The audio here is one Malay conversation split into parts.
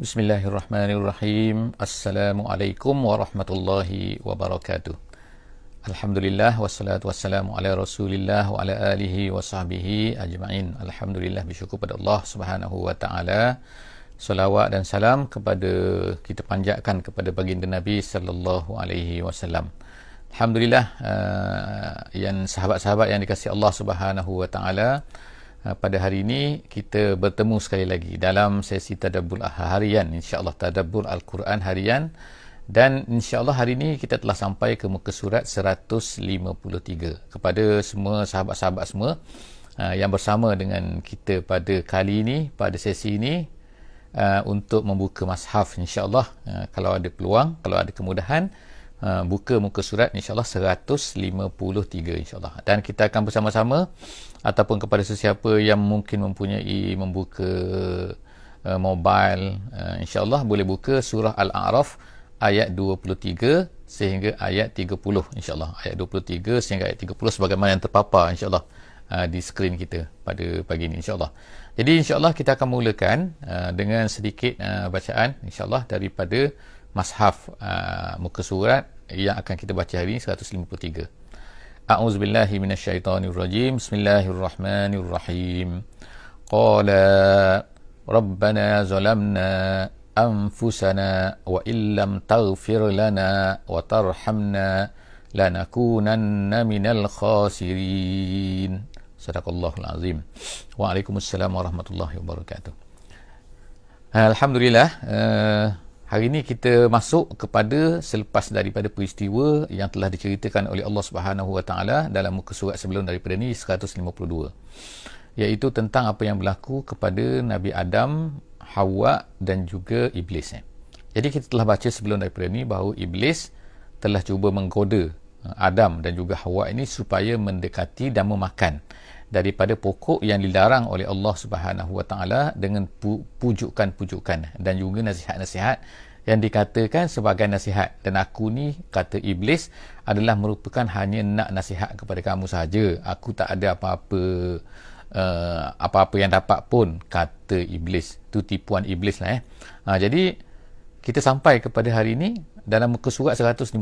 Bismillahirrahmanirrahim. Assalamualaikum warahmatullahi wabarakatuh. Alhamdulillah wassalatu wassalamu ala Rasulillah wa ala alihi wa sahbihi ajma'in. Alhamdulillah, bersyukur pada Allah Subhanahu wa taala. Salawat dan salam kepada kita panjatkan kepada baginda Nabi sallallahu alaihi wasallam. Alhamdulillah, yang sahabat-sahabat yang dikasihi Allah Subhanahu wa taala, pada hari ini kita bertemu sekali lagi dalam sesi tadabbur harian, insya-Allah tadabbur Al-Quran harian, dan insya-Allah hari ini kita telah sampai ke muka surat 153. Kepada semua sahabat-sahabat semua yang bersama dengan kita pada kali ini, pada sesi ini, untuk membuka mushaf, insya-Allah, kalau ada peluang, kalau ada kemudahan, buka muka surat insya-Allah 153 insya-Allah, dan kita akan bersama-sama ataupun kepada sesiapa yang mungkin mempunyai membuka mobile, insya-Allah boleh buka surah Al-A'raf ayat 23 sehingga ayat 30, insya-Allah ayat 23 sehingga ayat 30 sebagaimana yang terpapar insya-Allah di skrin kita pada pagi ini, insya-Allah. Jadi insya-Allah kita akan mulakan dengan sedikit bacaan insya-Allah daripada mushaf muka surat yang akan kita baca hari ini 153. A'udzubillahi minasyaitonirrajim. Bismillahirrahmanirrahim. Qala rabbana zalamna anfusana wa illam taghfir lana wa tarhamna lanakunanna minal khasirin. Sadaqallahul azim. Waalaikumsalam warahmatullahi wabarakatuh. Alhamdulillah, hari ini kita masuk kepada selepas daripada peristiwa yang telah diceritakan oleh Allah Subhanahu Wa Taala dalam muka surat sebelum daripada ni 152, iaitu tentang apa yang berlaku kepada Nabi Adam, Hawa dan juga Iblis. Jadi kita telah baca sebelum daripada ni bahawa Iblis telah cuba menggoda Adam dan juga Hawa ini supaya mendekati dan memakan daripada pokok yang dilarang oleh Allah Subhanahu Wa Taala dengan pujukan-pujukan dan juga nasihat-nasihat yang dikatakan sebagai nasihat. Dan aku ni, kata Iblis, adalah merupakan hanya nak nasihat kepada kamu sahaja. Aku tak ada apa-apa yang dapat pun, kata Iblis. Itu tipuan Iblis lah. Jadi kita sampai kepada hari ini dalam muka surat 153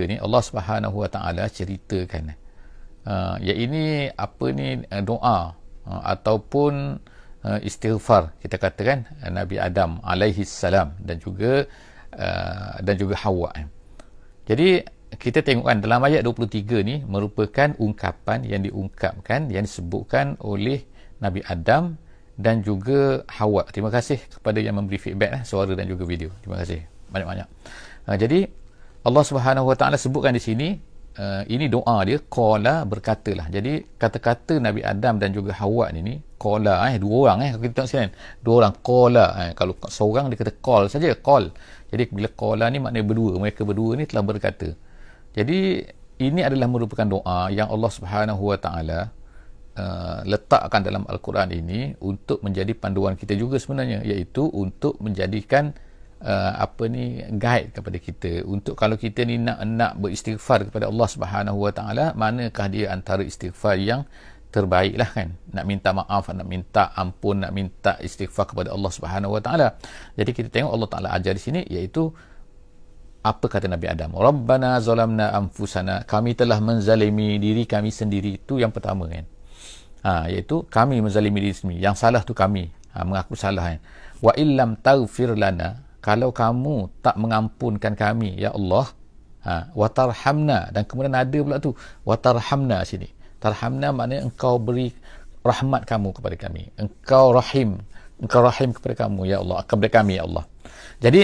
ni, Allah Subhanahu Wa Taala ceritakan ini apa ni, doa ataupun istighfar, kita katakan Nabi Adam alaihi salam dan juga Hawa. Jadi kita tengokkan dalam ayat 23 ni merupakan ungkapan yang diungkapkan, yang disebutkan oleh Nabi Adam dan juga Hawa. Terima kasih kepada yang memberi feedback suara dan juga video. Terima kasih banyak-banyak. Jadi Allah Subhanahu Wa Taala sebutkan di sini, ini doa dia, qala, berkatalah. Jadi kata-kata Nabi Adam dan juga Hawa ni qala, dua orang, kalau kita tengok sini, dua orang, qala. Kalau seorang dia kata qal saja, qal. Jadi bila qala ni maknanya berdua, mereka berdua ni telah berkata. Jadi ini adalah merupakan doa yang Allah Subhanahu Wa Taala letakkan dalam Al-Quran ini untuk menjadi panduan kita juga sebenarnya, iaitu untuk menjadikan guide kepada kita, untuk kalau kita ni nak beristighfar kepada Allah Subhanahu Wa Taala, manakah dia antara istighfar yang terbaik lah kan, nak minta maaf, nak minta ampun, nak minta istighfar kepada Allah Subhanahu Wa Taala. Jadi kita tengok Allah Taala ajar di sini, iaitu apa kata Nabi Adam, Rabbana zalamna anfusana, kami telah menzalimi diri kami sendiri. Itu yang pertama kan, iaitu kami menzalimi diri sendiri, yang salah tu kami, mengaku salah kan. Wa illam taghfir lana, kalau kamu tak mengampunkan kami ya Allah, wa tarhamna, dan kemudian ada pula tu wa tarhamna sini. Tarhamna maknanya engkau beri rahmat kamu kepada kami, engkau rahim kepada kamu ya Allah, kepada kami ya Allah. Jadi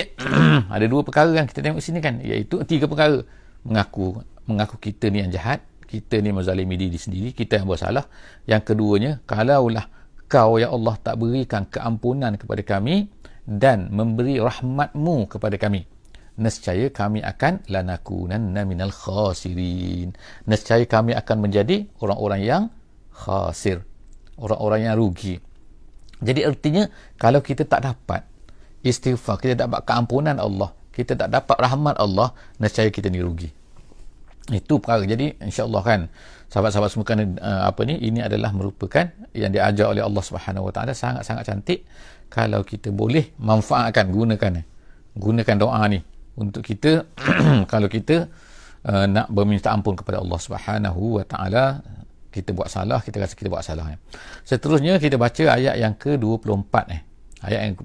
ada dua perkara kan kita tengok sini kan, iaitu tiga perkara. Mengaku kita ni yang jahat, kita ni menzalimi diri sendiri, kita yang bersalah. Yang keduanya, kalaulah kau ya Allah tak berikan keampunan kepada kami dan memberi rahmatmu kepada kami, nescaya kami akan lanakunanna minal khasirin, nescaya kami akan menjadi orang-orang yang khasir, orang-orang yang rugi. Jadi artinya kalau kita tak dapat istighfar, kita tak dapat keampunan Allah, kita tak dapat rahmat Allah, nescaya kita ni rugi. Itu perkara. Jadi insya-Allah kan sahabat-sahabat semua kan ini adalah merupakan yang diajar oleh Allah Subhanahu Wa Taala, sangat-sangat cantik. Kalau kita boleh manfaatkan, gunakan doa ni untuk kita kalau kita nak berminta ampun kepada Allah Subhanahu Wa Taala, kita buat salah, kita rasa kita buat salah. Seterusnya kita baca ayat yang ke-24 ayat yang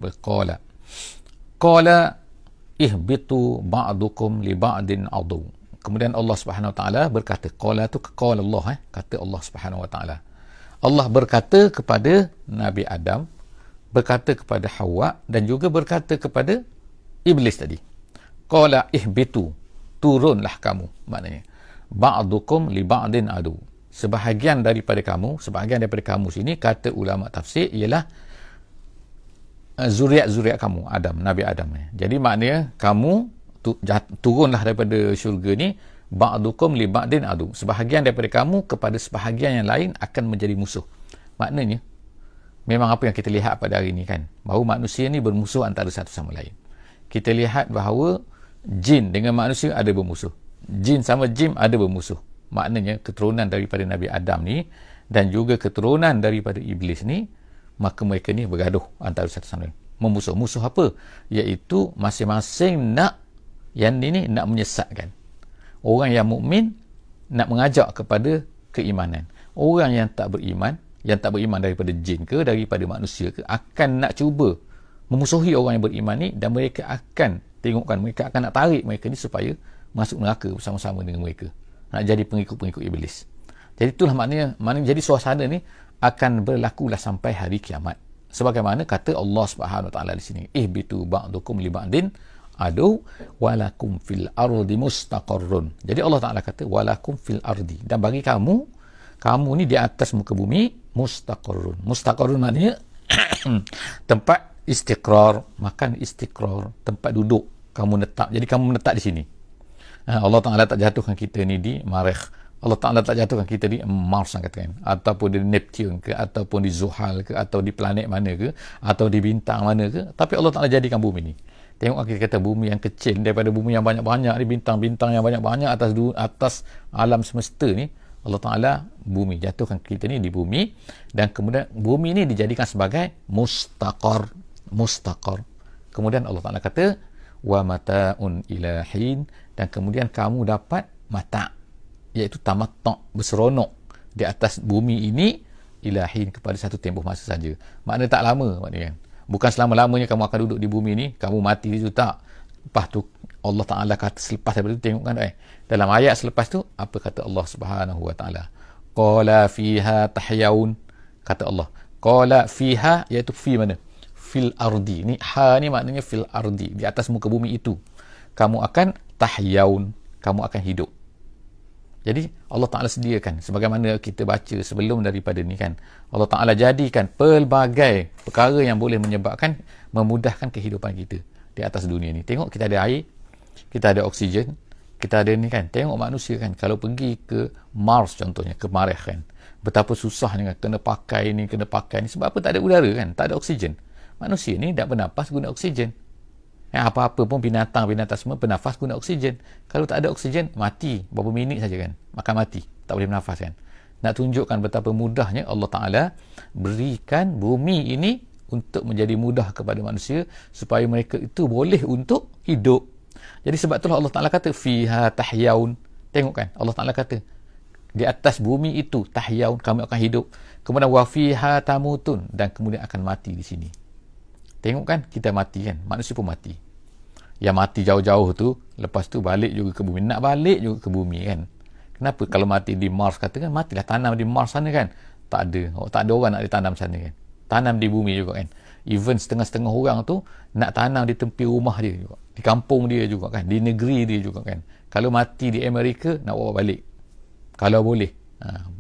qala ihbitu ba'dukum li ba'din adu. Kemudian Allah Subhanahu Wa Taala berkata, qala tu qala Allah, kata Allah Subhanahu Wa Taala. Allah berkata kepada Nabi Adam, berkata kepada Hawa, dan juga berkata kepada iblis tadi. Qala ihbitu, turunlah kamu, maknanya ba'dukum li ba'din adu. Sebahagian daripada kamu sini, kata ulama tafsir, ialah zuriat kamu, Nabi Adam. Jadi maknanya kamu turunlah daripada syurga ni, ba'dukum li ba'din adu. Sebahagian daripada kamu kepada sebahagian yang lain akan menjadi musuh. Maknanya memang apa yang kita lihat pada hari ni kan, bahawa manusia ni bermusuh antara satu sama lain. Kita lihat bahawa jin dengan manusia ada bermusuh, jin sama jin ada bermusuh. Maknanya keturunan daripada Nabi Adam ni dan juga keturunan daripada iblis ni, maka mereka ni bergaduh antara satu sama lain, memusuh. Musuh apa? Iaitu masing-masing nak yang ini nak menyesatkan. Orang yang mukmin nak mengajak kepada keimanan. Orang yang tak beriman daripada jin ke, daripada manusia ke, akan nak cuba memusuhi orang yang beriman ni, dan mereka akan tengokkan, mereka akan nak tarik mereka ni supaya masuk neraka bersama-sama dengan mereka, nak jadi pengikut-pengikut iblis. Jadi itulah maknanya jadi suasana ni akan berlakulah sampai hari kiamat. Sebagaimana kata Allah Subhanahu Wa Taala di sini, ihbitu ba'dukum li ba'din adu walakum fil ardi mustaqarrun. Jadi Allah Taala kata walakum fil ardi, dan bagi kamu ni di atas muka bumi, mustaqarrun. Mustaqarrun maknanya tempat istiqrar, makan istiqrar, tempat duduk, kamu netap. Jadi kamu menetap di sini. Allah Taala tak jatuhkan kita ni di Marikh, Allah Taala tak jatuhkan kita di Mars katakan, ataupun di Neptune ke, ataupun di Zuhal ke, atau di planet mana ke, atau di bintang mana ke, tapi Allah Taala jadikan bumi ni. Tengok kita kata bumi yang kecil daripada bumi yang banyak-banyak ni, bintang-bintang yang banyak-banyak atas alam semesta ni, Allah Ta'ala bumi, jatuhkan kita ni di bumi, dan kemudian bumi ni dijadikan sebagai mustaqar. Kemudian Allah Ta'ala kata wa mata'un ilahin, dan kemudian kamu dapat mata', iaitu tamattu', berseronok di atas bumi ini, ilahin, kepada satu tempoh masa saja. Maknanya tak lama, maknanya kan. Bukan selama-lamanya kamu akan duduk di bumi ni, kamu mati di situ, tak. Lepas tu Allah Ta'ala kata selepas daripada itu, tengok kan dalam ayat selepas tu apa kata Allah Subhanahu Wa Ta'ala, qala fiha tahyaun, kata Allah qala fiha, iaitu fi mana, fil ardi ni, ha ni maknanya fil ardi, di atas muka bumi itu kamu akan tahyaun, kamu akan hidup. Jadi Allah Ta'ala sediakan, sebagaimana kita baca sebelum daripada ni kan, Allah Ta'ala jadikan pelbagai perkara yang boleh menyebabkan, memudahkan kehidupan kita di atas dunia ni. Tengok, kita ada air, kita ada oksigen, kita ada ni kan. Tengok manusia kan, kalau pergi ke Mars contohnya, ke Marikh kan, betapa susahnya kan, kena pakai ni. Sebab apa? Tak ada udara kan, tak ada oksigen. Manusia ni tak bernafas guna oksigen. Apa-apa pun binatang semua bernafas guna oksigen. Kalau tak ada oksigen, mati berapa minit saja kan, makan mati, tak boleh bernafas kan. Nak tunjukkan betapa mudahnya Allah Ta'ala berikan bumi ini untuk menjadi mudah kepada manusia, supaya mereka itu boleh untuk hidup. Jadi sebab itulah Allah Ta'ala kata fiha tahyaun. Tengok kan, Allah Ta'ala kata di atas bumi itu tahyaun, kamu akan hidup. Kemudian wa fiha tamutun, dan kemudian akan mati di sini. Tengok kan, kita mati kan, manusia pun mati. Yang mati jauh-jauh tu, lepas tu balik juga ke bumi, nak balik juga ke bumi kan. Kenapa? Kalau mati di Mars, katakan matilah, tanam di Mars sana kan, tak ada orang nak ditanam sana kan, tanam di bumi juga kan. Even setengah-setengah orang tu nak tanam di tepi rumah dia juga, di kampung dia juga kan, di negeri dia juga kan. Kalau mati di Amerika, nak bawa balik kalau boleh.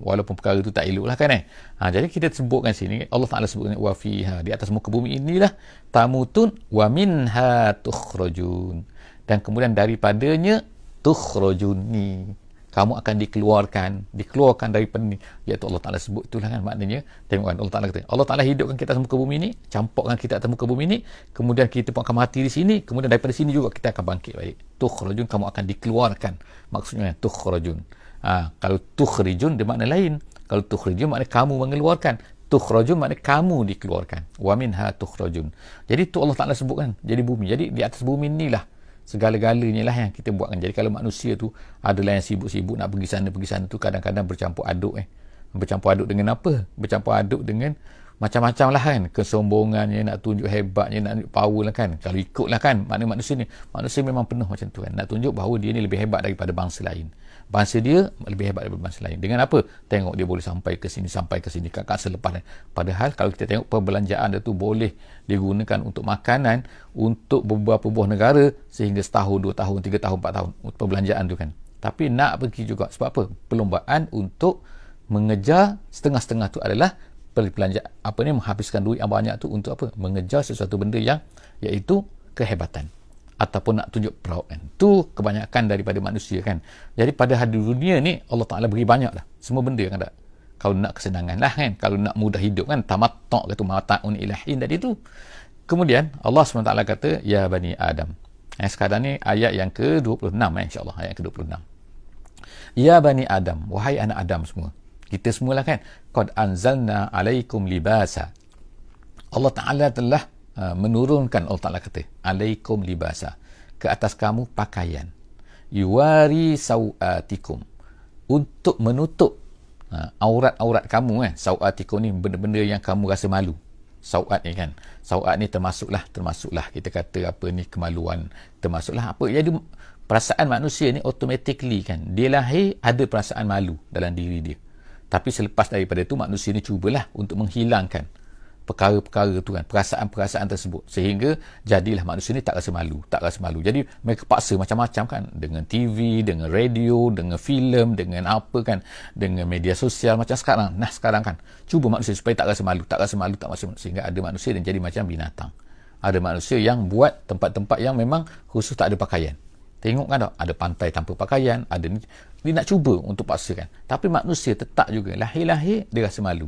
Walaupun perkara itu tak elok lah kan jadi kita sebutkan sini, Allah Ta'ala sebutkan wa fiha, di atas muka bumi inilah tamutun wa minha tukhrajun, dan kemudian daripadanya tukhrajun ni, kamu akan dikeluarkan daripada ni, iaitu Allah Ta'ala sebut itulah kan maknanya. Tengok kan Allah Ta'ala kata, Allah Ta'ala hidupkan kita atas muka bumi ni, campurkan kita atas muka bumi ni, kemudian kita pun akan mati di sini, kemudian daripada sini juga kita akan bangkit balik. Tukhrajun, kamu akan dikeluarkan, maksudnya tukhrajun. Kalau tukhrijun dia makna lain. Kalau tukhrijun makna kamu mengeluarkan, tukhrajun makna kamu dikeluarkan. Wa minha tukhrajun. Jadi tu Allah Ta'ala sebutkan jadi bumi. Jadi di atas bumi inilah segala-galanya lah yang kita buatkan. Jadi kalau manusia tu adalah yang sibuk-sibuk nak pergi sana tu, kadang-kadang bercampur aduk bercampur aduk dengan apa? Bercampur aduk dengan macam-macam lah kan, kesombongannya, nak tunjuk hebatnya, nak tunjuk power lah kan. Kalau ikut lah kan makna manusia ni, manusia memang penuh macam tu kan, nak tunjuk bahawa dia ni lebih hebat daripada bangsa lain, bangsa dia lebih hebat daripada bangsa lain. Dengan apa? Tengok dia boleh sampai ke sini kakak selepas ni. Padahal kalau kita tengok perbelanjaan dia tu boleh digunakan untuk makanan untuk beberapa buah negara sehingga setahun, 2 tahun, 3 tahun, 4 tahun perbelanjaan tu kan. Tapi nak pergi juga sebab apa? Perlombaan untuk mengejar setengah-setengah tu adalah perbelanjaan menghabiskan duit yang banyak tu untuk apa? Mengejar sesuatu benda yang iaitu kehebatan ataupun nak tunjuk proud kan. Tu kebanyakan daripada manusia kan. Jadi pada hari dunia ni Allah Ta'ala beri banyak lah semua benda yang ada. Kalau nak kesenangan lah kan, kalau nak mudah hidup kan, tamattu' kata mata'un ilahin tadi tu. Kemudian Allah SWT kata ya bani Adam. Sekarang ni ayat yang ke-26 insya-Allah, ayat ke-26. Ya bani Adam, wahai anak Adam semua, kita semualah kan, qad anzalna alaikum libasa. Allah Ta'ala telah menurunkan, Allah Ta'ala kata alaikum libasa, ke atas kamu pakaian, yuwari sawatikum, untuk menutup aurat-aurat kamu kan. Sawatikum ni benda-benda yang kamu rasa malu. Sawat ni kan, sawat ni termasuklah kita kata apa ni, kemaluan, termasuklah apa. Jadi perasaan manusia ni automatically kan, dia lahir ada perasaan malu dalam diri dia. Tapi selepas daripada itu manusia ni cubalah untuk menghilangkan perkara-perkara tu kan, perasaan-perasaan tersebut, sehingga jadilah manusia ni tak rasa malu. Jadi mereka paksa macam-macam kan, dengan TV, dengan radio, dengan filem, dengan apa kan, dengan media sosial macam sekarang. Sekarang kan cuba manusia supaya tak rasa malu, sehingga ada manusia yang jadi macam binatang. Ada manusia yang buat tempat-tempat yang memang khusus tak ada pakaian. Tengok kan tak, ada pantai tanpa pakaian, ada ni. Dia nak cuba untuk paksakan. Tapi manusia tetap juga lahir-lahir dia rasa malu.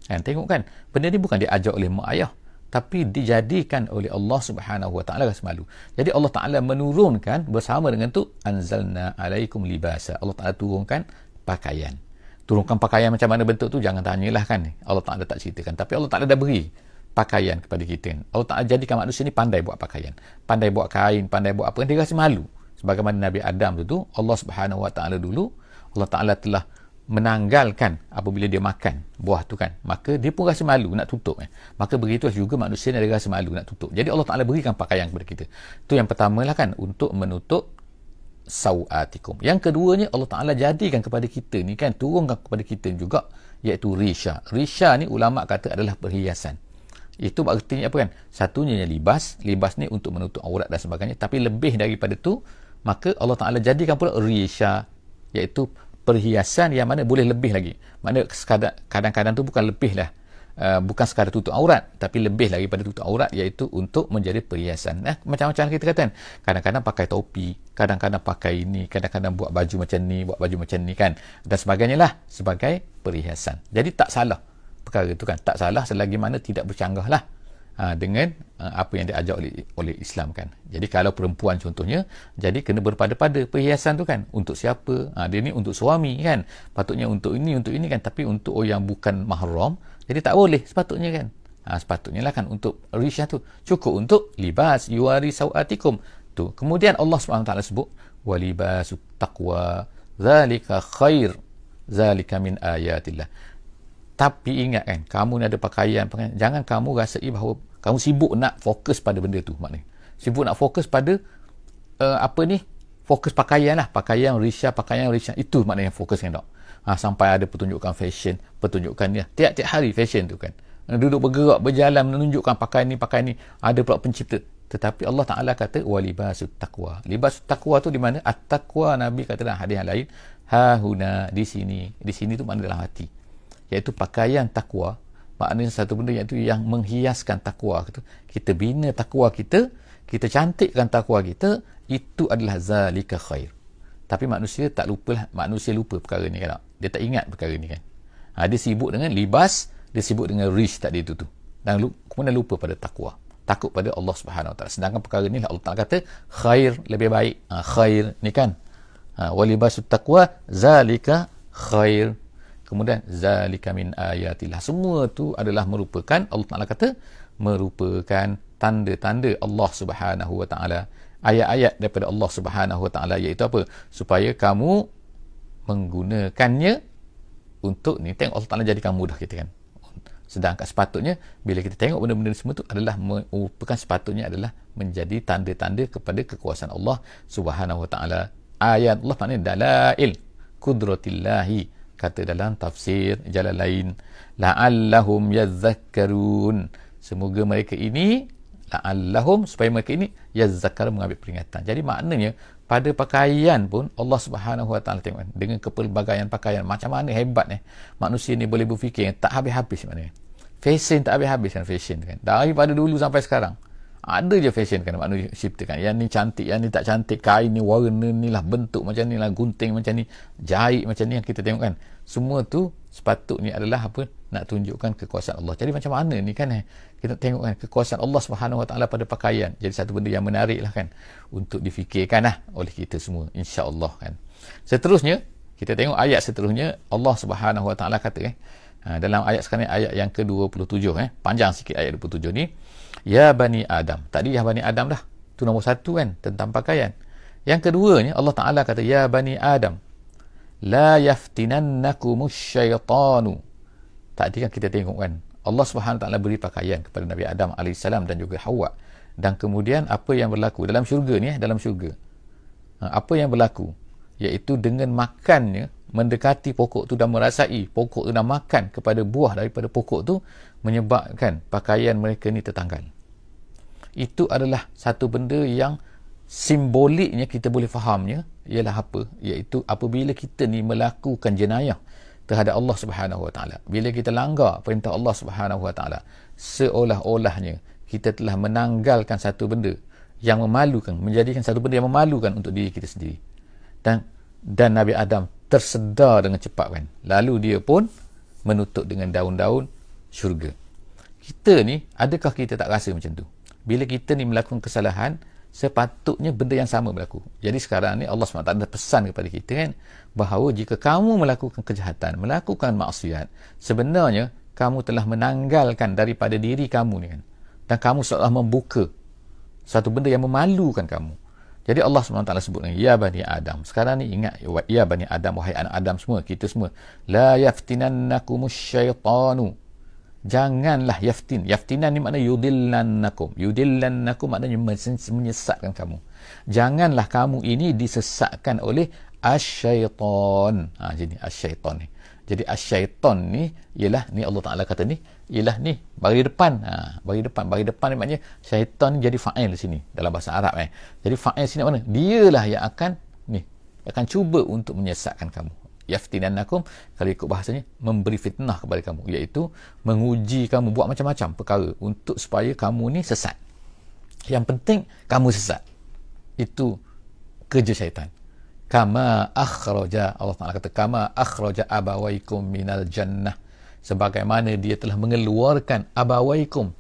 Kan, tengok kan, benda ni bukan diajar oleh mak ayah, tapi dijadikan oleh Allah Subhanahu Wa Ta'ala rasa malu. Jadi Allah Ta'ala menurunkan bersama dengan tu, anzalna alaikum libasa. Allah Ta'ala turunkan pakaian. Turunkan pakaian macam mana bentuk tu, jangan tanyalah kan. Allah Ta'ala tak ceritakan. Tapi Allah Ta'ala dah beri pakaian kepada kita. Allah Ta'ala jadikan manusia ni pandai buat pakaian, pandai buat kain, pandai buat apa, dia rasa malu. Sebagaimana Nabi Adam tu Allah Subhanahu Wa Ta'ala dulu, Allah Ta'ala telah menanggalkan apabila dia makan buah tu kan, maka dia pun rasa malu nak tutup maka begitu juga manusia ni ada rasa malu nak tutup. Jadi Allah Ta'ala berikan pakaian kepada kita. Tu yang pertama lah kan, untuk menutup sawatikum. Yang keduanya Allah Ta'ala jadikan kepada kita ni kan, turunkan kepada kita juga, iaitu risha. Risha ni ulama' kata adalah perhiasan. Itu artinya apa kan, satunya yang libas ni untuk menutup aurat dan sebagainya, tapi lebih daripada tu maka Allah Ta'ala jadikan pula risha, iaitu perhiasan yang mana boleh lebih lagi. Maknanya kadang-kadang tu bukan lebih lah, bukan sekadar tutup aurat, tapi lebih lagi pada tutup aurat, iaitu untuk menjadi perhiasan. Macam-macam kita kata kan, kadang-kadang pakai topi, kadang-kadang pakai ini, kadang-kadang buat baju macam ni kan, dan sebagainya lah, sebagai perhiasan. Jadi tak salah perkara itu kan, tak salah selagi mana tidak bercanggah lah dengan apa yang diajar oleh Islam kan. Jadi kalau perempuan contohnya, jadi kena berpada-pada perhiasan tu kan, untuk siapa? Dia ni untuk suami kan, patutnya untuk ini kan, tapi untuk orang yang bukan mahram, jadi tak boleh sepatutnya kan. Sepatutnya lah kan, untuk risha tu cukup untuk libas, yuwari sawatikum tu. Kemudian Allah SWT sebut walibasut taqwa zalika khair zalika min ayatillah. Tapi ingat kan, kamu ni ada pakaian, jangan kamu rasai bahawa kamu sibuk nak fokus pada benda tu. Maknanya sibuk nak fokus pada fokus pakaian lah, pakaian risha, itu maknanya fokus kan tak. Sampai ada pertunjukan fashion, pertunjukan ni tiap-tiap hari fashion tu kan, duduk bergerak, berjalan, menunjukkan pakaian ni, ada pula pencipta. Tetapi Allah Ta'ala kata walibasut taqwa. Libasut taqwa tu di mana? At-taqwa, Nabi kata dalam hadis yang lain, hahuna, di sini tu makna dalam hati, iaitu pakaian takwa. Maknanya satu benda iaitu yang menghiaskan takwa. Kita bina takwa kita cantikkan takwa kita, itu adalah zalika khair. Tapi manusia tak lupa, manusia lupa perkara ni kan. Dia tak ingat perkara ni kan. Dia sibuk dengan libas, dia sibuk dengan rish tadi itu tu. Dan kemudian lupa pada takwa. Takut pada Allah Subhanahu Wa Taala. Sedangkan perkara ni Allah Taala kata khair, lebih baik. Khair ni kan. Wa libasut taqwa zalika khair. Kemudian zalika min ayatillah. Semua tu adalah merupakan, Allah Taala kata merupakan tanda-tanda Allah Subhanahu Wa Taala. Ayat-ayat daripada Allah Subhanahu Wa Taala, iaitu apa? Supaya kamu menggunakannya untuk ni. Tengok Allah Taala jadikan mudah kita kan. Sedangkan sepatutnya bila kita tengok benda-benda semua tu adalah merupakan, sepatutnya adalah menjadi tanda-tanda kepada kekuasaan Allah Subhanahu Wa Taala. Ayat Allah maknanya dalail qudratillahi, kata dalam tafsir Jalalain, la'allahum yadhakkarun, semoga mereka ini, la'allahum, supaya mereka ini yadhakkarun, mengambil peringatan. Jadi maknanya pada pakaian pun Allah Subhanahu Wa Taala tengok dengan kepelbagaian pakaian, macam mana hebat manusia ni boleh berfikir tak habis-habis. Maknanya fashion tak habis-habis kan, fashion kan, daripada dulu sampai sekarang ada je fashion kan manusia ciptakan. Yang ni cantik, yang ni tak cantik, kain ni warna ni lah, bentuk macam ni lah, gunting macam ni, jahit macam ni, yang kita tengok kan. Semua tu sepatutnya adalah apa? Nak tunjukkan kekuasaan Allah. Jadi macam mana ni kan, kita tengok kan kekuasaan Allah Subhanahu Wa Taala pada pakaian. Jadi satu benda yang menarik lah kan, untuk difikirkan lah oleh kita semua, insya-Allah kan. Seterusnya kita tengok ayat seterusnya, Allah Subhanahu Wa Taala kata dalam ayat sekarang ni, ayat yang ke-27 panjang sikit ayat 27 ni. Ya Bani Adam. Tadi ya Bani Adam dah. Tu nombor satu kan, tentang pakaian. Yang keduanya Allah Ta'ala kata, Ya Bani Adam, La yaftinannakumus syaitanu. Tadi kan kita tengok kan, Allah Subhanahu Ta'ala beri pakaian kepada Nabi Adam AS dan juga Hawa. Dan kemudian apa yang berlaku dalam syurga ni, dalam syurga. Apa yang berlaku? Iaitu dengan makannya, mendekati pokok tu dan merasai pokok tu dan makan kepada buah daripada pokok tu, menyebabkan pakaian mereka ni tertanggal. Itu adalah satu benda yang simboliknya kita boleh fahamnya, ialah apa? Iaitu apabila kita ni melakukan jenayah terhadap Allah Subhanahu Wa Taala, bila kita langgar perintah Allah Subhanahu Wa Taala, seolah-olahnya kita telah menanggalkan satu benda yang memalukan, menjadikan satu benda yang memalukan untuk diri kita sendiri. Dan Nabi Adam tersedar dengan cepat kan. Lalu dia pun menutup dengan daun-daun syurga. Kita ni, adakah kita tak rasa macam tu? Bila kita ni melakukan kesalahan, sepatutnya benda yang sama berlaku. Jadi sekarang ni Allah SWT ada pesan kepada kita kan, bahawa jika kamu melakukan kejahatan, melakukan maksiat, sebenarnya kamu telah menanggalkan daripada diri kamu ni kan. Dan kamu seolah membuka satu benda yang memalukan kamu. Jadi Allah SWT sebut dengan Ya Bani Adam. Sekarang ni ingat, Ya Bani Adam, wahai anak Adam semua, kita semua, La yaftinannakumus syaitanu. Janganlah yaftin. Yaftinan ni makna yudillannakum. Yudillannakum maknanya menyesatkan kamu. Janganlah kamu ini disesatkan oleh asyaitan. Jadi asyaitan ni. Jadi asyaitan ni ialah, ni Allah Ta'ala kata ni, ialah ni, bagi depan. Bagi depan ni maknanya syaitan ni jadi fa'il di sini dalam bahasa Arab Jadi fa'il sini mana? Dialah yang akan cuba untuk menyesatkan kamu. Yaftinannakum, kalau ikut bahasanya, memberi fitnah kepada kamu, iaitu menguji kamu buat macam-macam perkara untuk supaya kamu ni sesat. Yang penting kamu sesat. Itu kerja syaitan. Kama akhraja, Allah Ta'ala kata, kama akhraja abawaikum minal jannah, sebagaimana dia telah mengeluarkan abawaikum,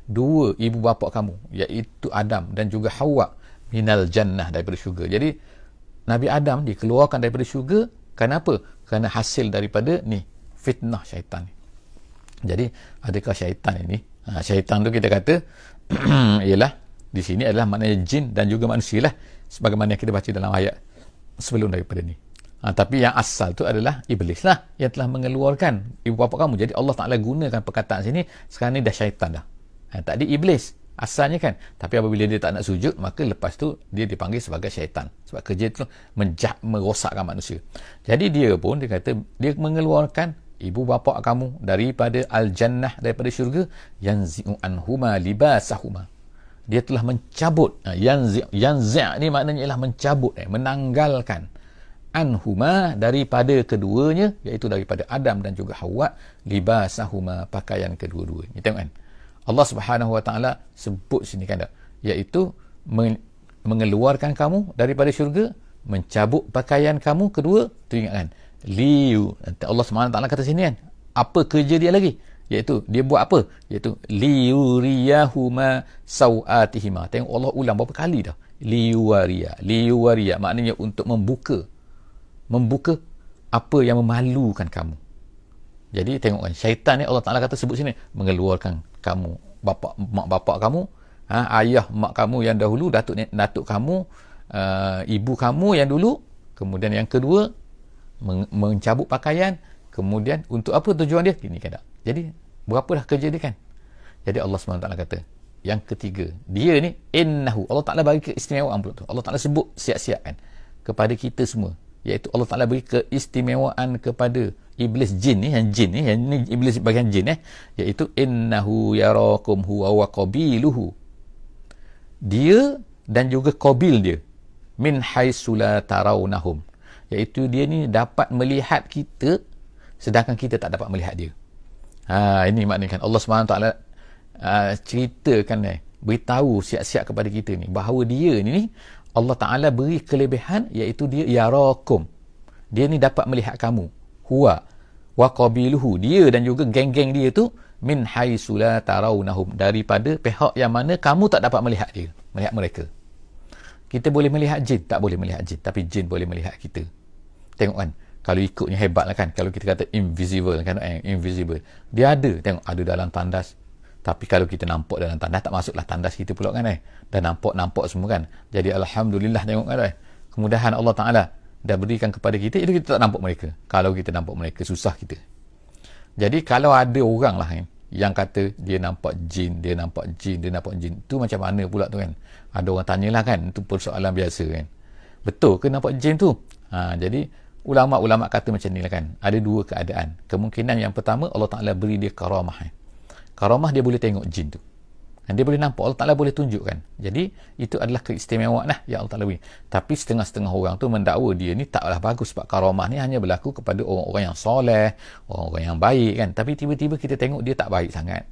dua ibu bapa kamu, iaitu Adam dan juga Hawa, minal jannah, daripada syurga. Jadi Nabi Adam dikeluarkan daripada syurga. Kenapa? Kerana hasil daripada ni fitnah syaitan ni. Jadi adakah syaitan ini? Syaitan tu kita kata ialah di sini adalah maknanya jin dan juga manusia lah, sebagaimana yang kita baca dalam ayat sebelum daripada ni. Tapi yang asal tu adalah iblis lah yang telah mengeluarkan ibu bapa kamu. Jadi Allah Ta'ala gunakan perkataan sini, sekarang ni dah syaitan dah. Tadi iblis asalnya kan, tapi apabila dia tak nak sujud, maka lepas tu dia dipanggil sebagai syaitan, sebab kerja tu merosakkan manusia. Jadi dia pun, dia kata, dia mengeluarkan ibu bapa kamu daripada al-jannah, daripada syurga, yanzi'u anhuma libasahuma. Dia telah mencabut, yanzi' ni maknanya ialah mencabut, menanggalkan, anhuma, daripada keduanya, iaitu daripada Adam dan juga Hawa, libasahuma, pakaian kedua-duanya. Tengok kan, Allah Subhanahu Wa Ta'ala sebut sini kan, iaitu mengeluarkan kamu daripada syurga, mencabut pakaian kamu. Kedua, tu ingatkan, Allah SWT kata sini kan, apa kerja dia lagi, iaitu dia buat apa, iaitu liyuriyahuma sawatihima. Tengok Allah ulang berapa kali dah, liyuwariya, maknanya untuk membuka apa yang memalukan kamu. Jadi tengok kan, syaitan ni Allah Ta'ala kata sebut sini, mengeluarkan kamu, mak bapak kamu, ayah mak kamu yang dahulu, datuk kamu, ibu kamu yang dulu. Kemudian yang kedua, mencabut pakaian. Kemudian untuk apa tujuan dia? Ini kan tak. Jadi berapa dah kerja dia kan. Jadi Allah SWT kata, yang ketiga, dia ni innahu, Allah Ta'ala bagi keistimewaan pula tu. Allah Ta'ala sebut siap-siap kan kepada kita semua, iaitu Allah Ta'ala beri keistimewaan kepada iblis jin ni, yang ni iblis bagian jin iaitu innahu yarakum huwa wa qabiluhu, dia dan juga qabil dia, min haitsu la tarawnahum, iaitu dia ni dapat melihat kita sedangkan kita tak dapat melihat dia. Ini maknanya kan Allah SWT ceritakan beritahu siap-siap kepada kita ni bahawa dia ni Allah Ta'ala beri kelebihan, iaitu dia yarakum, dia ni dapat melihat kamu, huwa wa qabiluhu, dia dan juga geng-geng dia tu, min haitsu la tarawnahum, daripada pihak yang mana kamu tak dapat melihat dia, melihat mereka. Kita boleh melihat jin, tak boleh melihat jin, tapi jin boleh melihat kita. Tengok kan, kalau ikutnya hebat lah kan, kalau kita kata invisible kan, invisible, dia ada, tengok ada dalam tandas, tapi kalau kita nampak dalam tandas, tak masuklah tandas kita pula kan, dan nampak semua kan. Jadi alhamdulillah, tengok kan, kemudahan Allah Ta'ala dah berikan kepada kita, itu kita tak nampak mereka. Kalau kita nampak mereka, susah kita. Jadi kalau ada orang lah yang kata dia nampak jin, dia nampak jin, tu macam mana pula tu kan? Ada orang tanyalah kan, itu persoalan biasa kan, betul ke nampak jin tu? Jadi ulama' kata macam ni lah kan, ada dua keadaan. Kemungkinan yang pertama, Allah Ta'ala beri dia karamah. Karamah, dia boleh tengok jin tu, dan dia boleh nampak, Allah Ta'ala boleh tunjukkan. Jadi itu adalah keistimewaan lah yang Allah Ta'ala beri. Tapi setengah-setengah orang tu mendakwa dia ni taklah bagus, sebab karamah ni hanya berlaku kepada orang-orang yang soleh, orang-orang yang baik kan. Tapi tiba-tiba kita tengok dia tak baik sangat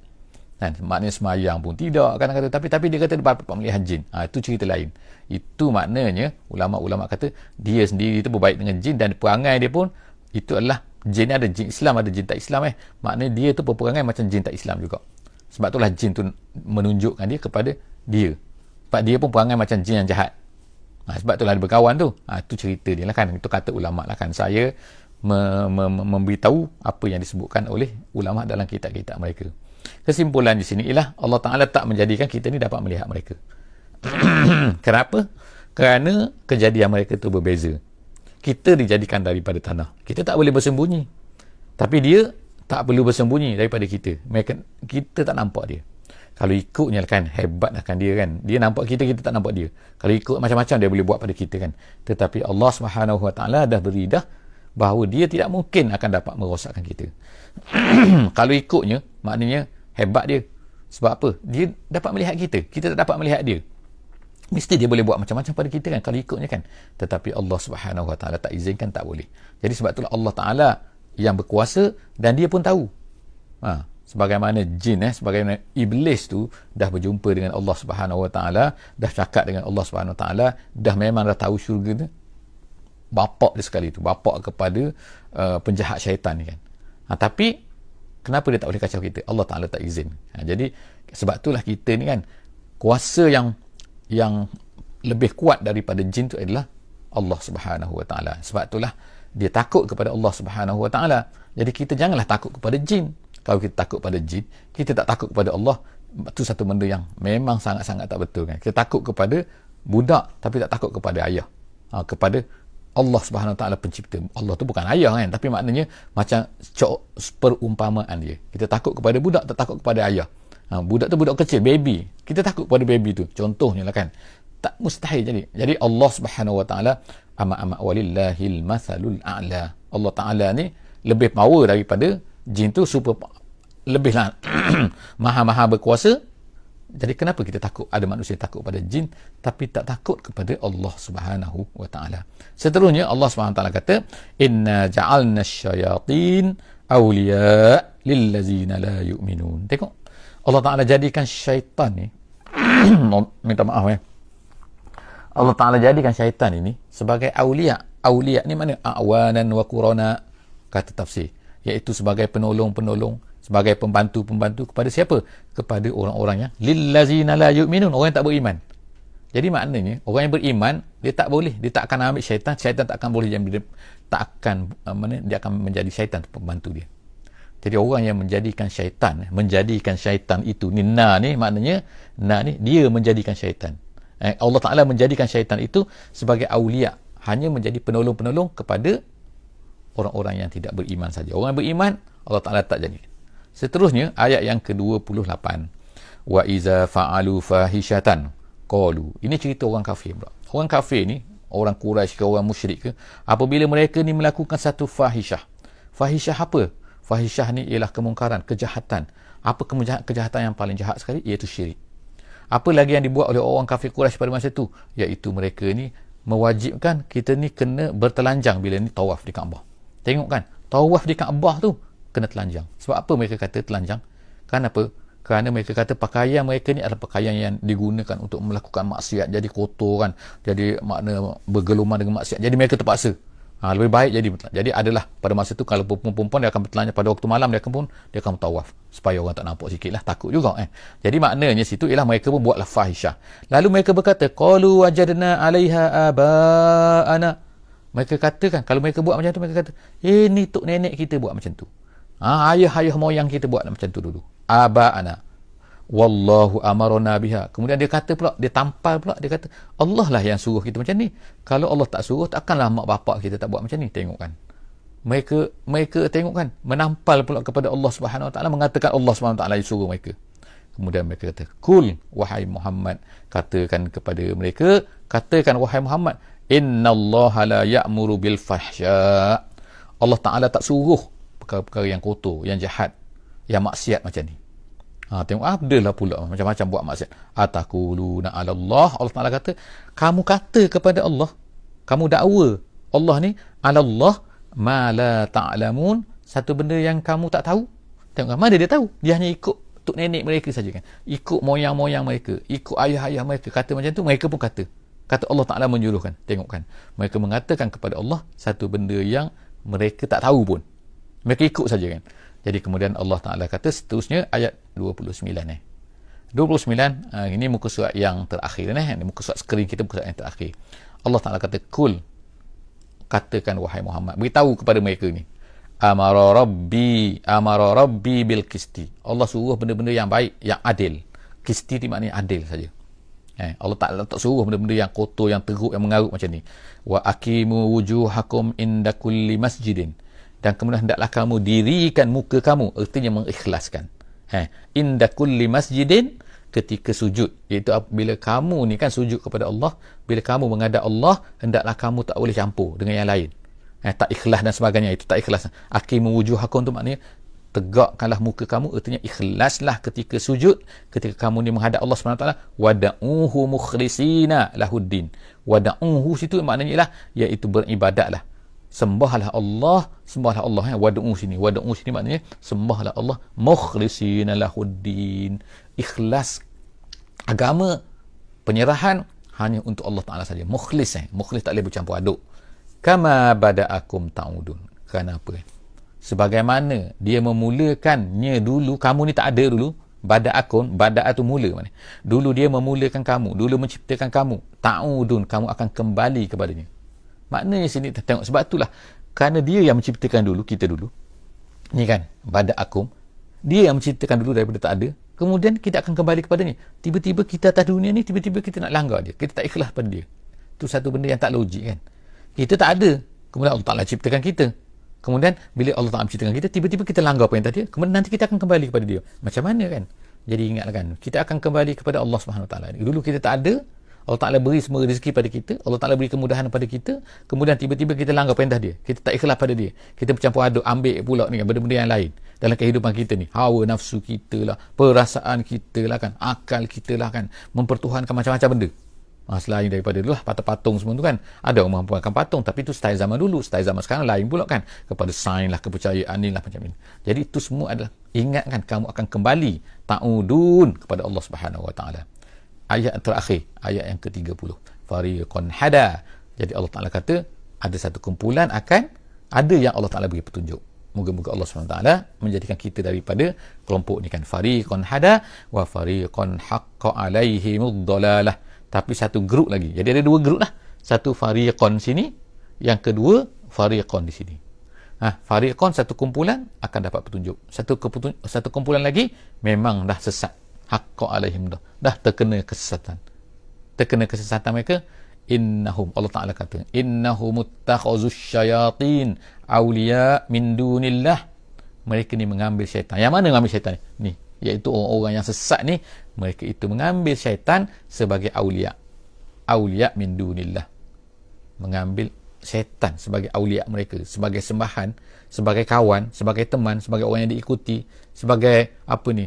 kan, maknanya semayang pun tidak kan, kata, tapi dia kata dia dapat melihat jin. Itu cerita lain. Itu maknanya ulama' kata dia sendiri itu berbaik dengan jin, dan perangai dia pun itu adalah jin. Ada jin Islam, ada jin tak Islam maknanya dia tu berperangai macam jin tak Islam juga. Sebab itulah jin tu menunjukkan dia kepada dia, sebab dia pun perangai macam jin yang jahat. Sebab itulah dia berkawan tu. Itu cerita dia lah kan, itu kata ulama' lah kan. Saya memberitahu apa yang disebutkan oleh ulama' dalam kitab-kitab mereka. Kesimpulan di sini ialah Allah Ta'ala tak menjadikan kita ni dapat melihat mereka. Kenapa? Kerana kejadian mereka tu berbeza. Kita dijadikan daripada tanah, kita tak boleh bersembunyi, tapi dia tak perlu bersembunyi daripada kita. Kita tak nampak dia. Kalau ikutnya kan, hebat lah kan dia kan, dia nampak kita, kita tak nampak dia. Kalau ikut macam-macam dia boleh buat pada kita kan. Tetapi Allah SWT dah beri dah bahawa dia tidak mungkin akan dapat merosakkan kita. Kalau ikutnya, maknanya hebat dia. Sebab apa? Dia dapat melihat kita, kita tak dapat melihat dia. Mesti dia boleh buat macam-macam pada kita kan, kalau ikutnya kan. Tetapi Allah SWT tak izinkan, tak boleh. Jadi sebab itulah Allah Ta'ala yang berkuasa, dan dia pun tahu. Sebagaimana jin, sebagaimana iblis tu dah berjumpa dengan Allah SWT, dah cakap dengan Allah SWT, dah memang dah tahu syurga tu. Bapak dia sekali tu, bapak kepada penjahat syaitan ni kan. Tapi kenapa dia tak boleh kacau kita? Allah Ta'ala tak izin. Jadi sebab itulah kita ni kan, kuasa yang lebih kuat daripada jin tu adalah Allah Subhanahu Wa Ta'ala. Sebab itulah dia takut kepada Allah Subhanahu Wa Ta'ala. Jadi kita janganlah takut kepada jin. Kalau kita takut pada jin, kita tak takut kepada Allah, itu satu benda yang memang sangat-sangat tak betul kan. Kita takut kepada budak tapi tak takut kepada ayah, kepada Allah Subhanahu Wa Ta'ala pencipta. Allah tu bukan ayah kan, tapi maknanya macam perumpamaan dia. Kita takut kepada budak, tak takut kepada ayah. Budak tu budak kecil, baby, kita takut kepada baby tu, contohnya lah kan. Tak mustahil jadi Allah Subhanahu Wa Ta'ala amat walillahil mathalul a'la. Allah Ta'ala ni lebih power daripada jin tu, super lebihlah maha berkuasa. Jadi kenapa kita takut? Ada manusia takut pada jin tapi tak takut kepada Allah Subhanahu Wa Ta'ala. Seterusnya Allah Subhanahu Wa Ta'ala kata, inna ja'alna syayatin awliya lillazina la yu'minun. Tengok, Allah Ta'ala jadikan syaitan ni minta maaf Allah Ta'ala jadikan syaitan ini sebagai awliya. Awliya ni mana? Awanan wa qurana, kata tafsir. Iaitu sebagai penolong-penolong, sebagai pembantu-pembantu kepada siapa? Kepada orang-orang yang lillazina la yu'minun, orang yang tak beriman. Jadi maknanya orang yang beriman dia tak boleh, dia tak akan ambil syaitan, syaitan tak akan boleh dia akan menjadi syaitan pembantu dia. Jadi orang yang menjadikan syaitan itu ni maknanya dia menjadikan syaitan. Allah Ta'ala menjadikan syaitan itu sebagai awliya, hanya menjadi penolong-penolong kepada orang-orang yang tidak beriman saja. Orang yang beriman Allah Ta'ala tak jadi. Seterusnya ayat yang ke-28, wa iza fa'alu fahishatan qalu. Ini cerita orang kafir pula. Orang kafir ni, orang Quraisy ke orang musyrik ke, apabila mereka ni melakukan satu fahishah. Fahishah apa? Fahishah ni ialah kemungkaran, kejahatan. Apa kejahatan yang paling jahat sekali? Iaitu syirik. Apa lagi yang dibuat oleh orang kafir Quraisy pada masa itu? Iaitu mereka ni mewajibkan kita ni kena bertelanjang bila ni tawaf di Kaabah. Tengok kan, tawaf di Kaabah tu kena telanjang. Sebab apa mereka kata telanjang? Kenapa? Kerana mereka kata pakaian mereka ni adalah pakaian yang digunakan untuk melakukan maksiat, jadi kotor kan, jadi makna bergeluman dengan maksiat. Jadi mereka terpaksa. Lebih baik jadi adalah pada masa tu kalau perempuan dia akan bertelanjang pada waktu malam, dia akan tawaf supaya orang tak nampak sikit lah, takut juga Jadi maknanya situ ialah mereka pun buatlah fahishah. Lalu mereka berkata qalu wajadna 'alaiha aba'ana. Mereka katakan, kalau mereka buat macam tu, mereka kata ni tok nenek kita buat macam tu, ayah moyang kita buat macam tu dulu, aba'ana wallahu amarna biha. Kemudian dia kata pula, dia tampal pula, dia kata Allah lah yang suruh kita macam ni. Kalau Allah tak suruh, takkanlah mak bapak kita tak buat macam ni. Tengok kan, mereka tengok kan, menampal pula kepada Allah Subhanahu Wa Taala, mengatakan Allah Subhanahu Wa Taala yang suruh mereka. Kemudian mereka kata, kul wahai Muhammad, katakan kepada mereka, katakan wahai Muhammad, innallaha la ya'muru bil fahsya. Allah Taala tak suruh perkara-perkara yang kotor, yang jahat, yang maksiat macam ni. Tengok adalah pula macam-macam buat maksiat. Ataquluna 'ala Allah. Allah Taala kata, kamu kata kepada Allah, kamu dakwa Allah ni 'ala Allah ma la ta'lamun, satu benda yang kamu tak tahu. Tengok mana dia tahu? Dia hanya ikut tok nenek mereka saja kan. Ikut moyang-moyang mereka, ikut ayah-ayah mereka kata macam tu, mereka pun kata Allah Taala menyuruhkan. Tengok kan, mereka mengatakan kepada Allah satu benda yang mereka tak tahu pun. Mereka ikut saja kan. Jadi kemudian Allah Ta'ala kata seterusnya ayat 29 ini muka surat yang terakhir muka surat skrin kita, muka surat yang terakhir. Allah Ta'ala kata kul, katakan wahai Muhammad, beritahu kepada mereka ni, amara rabbi bil qisti. Allah suruh benda-benda yang baik, yang adil. Qisti ni maknanya adil saja. Allah Ta'ala tak suruh benda-benda yang kotor, yang teruk, yang mengarut macam ni. Wa aqimu wujuhakum inda kulli masjidin, dan kemudian hendaklah kamu dirikan muka kamu, artinya mengikhlaskan. Inda kulli masjidin, ketika sujud, iaitu bila kamu ni kan sujud kepada Allah, bila kamu menghadap Allah, hendaklah kamu tak boleh campur dengan yang lain. Tak ikhlas dan sebagainya, itu tak ikhlas. Aqimu wujuhakum tu maknanya tegakkanlah muka kamu, artinya ikhlaslah ketika sujud, ketika kamu ni menghadap Allah SWT. Wada'uhu mukhlisina lahuddin. Wada'uhu situ maknanya ialah, iaitu beribadatlah, sembahlah Allah. Wada'u sini maknanya sembahlah Allah, mukhlisina lahuddin, ikhlas agama, penyerahan hanya untuk Allah Ta'ala saja. Mukhlis tak boleh bercampur aduk. Kama bada'akum ta'udun. Kenapa? Sebagaimana dia memulakannya dulu, kamu ni tak ada dulu. Bada'a tu mula mana? Dulu dia memulakan kamu, dulu menciptakan kamu. Ta'udun, kamu akan kembali kepadanya. Maknanya sini tengok, sebab itulah, kerana dia yang menciptakan dulu, kita dulu ni kan, bada'akum, dia yang menciptakan dulu daripada tak ada, kemudian kita akan kembali kepadanya. Tiba-tiba kita atas dunia ni, tiba-tiba kita nak langgar dia, kita tak ikhlas pada dia. Itu satu benda yang tak logik kan. Kita tak ada, kemudian Allah Ta'ala ciptakan kita, kemudian bila Allah Ta'ala menciptakan kita, tiba-tiba kita langgar perintah dia, kemudian nanti kita akan kembali kepada dia. Macam mana kan? Jadi ingatlah kan, kita akan kembali kepada Allah Subhanahu Wa Taala. Dulu kita tak ada, Allah Ta'ala beri semua rezeki pada kita, Allah Ta'ala beri kemudahan pada kita, kemudian tiba-tiba kita langgar perintah dia, kita tak ikhlas pada dia, kita bercampur aduk, ambil pula ni kan benda-benda yang lain dalam kehidupan kita ni, hawa nafsu kita lah, perasaan kita lah kan, akal kita lah kan, mempertuhankan macam-macam benda. Selain daripada dulu lah, patung-patung semua tu kan, ada orang mempunyai patung, tapi itu style zaman dulu. Style zaman sekarang lain pula kan, kepada sains lah, kepercayaan ni lah macam ni. Jadi itu semua adalah, ingatkan kamu akan kembali ta'udun kepada Allah Subhanahu Wa Taala. Ayat terakhir, ayat yang ke-30, fariqan hada. Jadi Allah Ta'ala kata ada satu kumpulan akan ada yang Allah Ta'ala beri petunjuk. Moga-moga Allah SWT menjadikan kita daripada kelompok ni kan. Fariqan hada wa fariqan haqqa alaihimud dalalah. Tapi satu grup lagi. Jadi ada dua grup lah. Satu fariqan sini, yang kedua fariqan di sini. Fariqan satu kumpulan akan dapat petunjuk. Satu kumpulan lagi memang dah sesat. Haqqa alaihim dah terkena kesesatan. Terkena kesesatan mereka. Innahum, Allah Ta'ala kata, innahum muttakhazus syayatin awliya min dunillah. Mereka ni mengambil syaitan. Yang mana mengambil syaitan ni? Iaitu orang-orang yang sesat ni, mereka itu mengambil syaitan sebagai awliya. Awliya min dunillah. Mengambil syaitan sebagai awliya mereka, sebagai sembahan, sebagai kawan, sebagai teman, sebagai orang yang diikuti, sebagai apa ni?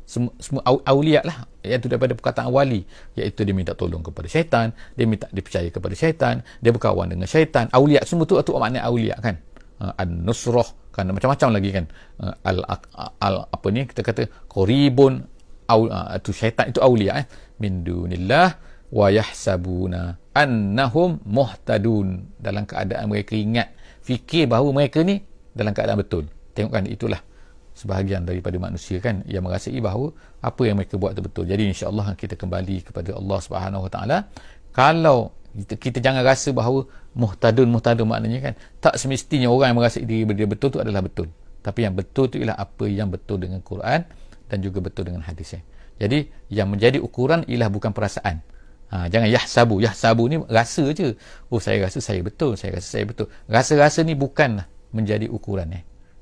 Semua awliya lah, iaitu daripada perkataan wali, iaitu dia minta tolong kepada syaitan, dia minta dipercaya kepada syaitan, dia berkawan dengan syaitan. Awliya semua tu makna awliya kan. An-nusrah kan, macam-macam lagi kan. Apa ni kita kata qaribun, tu syaitan itu awliya min dunillah wa yahsabuna annahum muhtadun. Dalam keadaan mereka ingat, fikir bahawa mereka ni dalam keadaan betul. Tengok kan, itulah sebahagian daripada manusia kan yang merasai bahawa apa yang mereka buat itu betul. Jadi insya-Allah kita kembali kepada Allah Subhanahu Wa Taala. Kalau kita jangan rasa bahawa muhtadun maknanya kan, tak semestinya orang yang merasai diri dia betul tu adalah betul. Tapi yang betul tu ialah apa yang betul dengan Quran dan juga betul dengan hadis. Jadi yang menjadi ukuran ialah bukan perasaan. Jangan yahsabu ni rasa je. Oh, saya rasa saya betul, saya rasa saya betul. Rasa-rasa ni bukanlah menjadi ukuran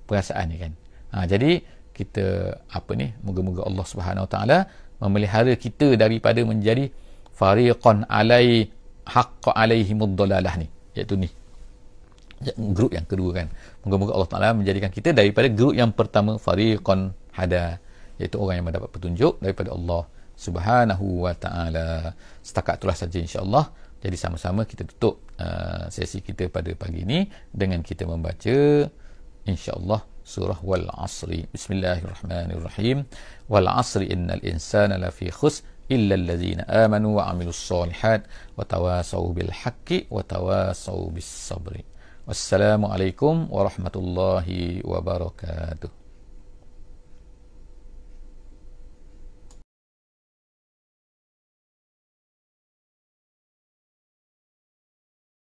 perasaan ni kan. Jadi kita moga-moga Allah Subhanahu Wa Taala memelihara kita daripada menjadi fariqan haqqa alaihimud dalalah ni, iaitu ni grup yang kedua kan. Moga-moga Allah Taala menjadikan kita daripada grup yang pertama, fariqan hada, iaitu orang yang mendapat petunjuk daripada Allah Subhanahu Wa Taala. Setakat itulah saja insya-Allah. Jadi sama-sama kita tutup sesi kita pada pagi ini dengan kita membaca insya-Allah surah wal asri. Bismillahirrahmanirrahim. Wal asri innal insana lafi khusr illa allazina amanu wa amilus solihat wa tawasaw bil haqqi wa tawasaw bis sabri. Wassalamualaikum warahmatullahi wabarakatuh.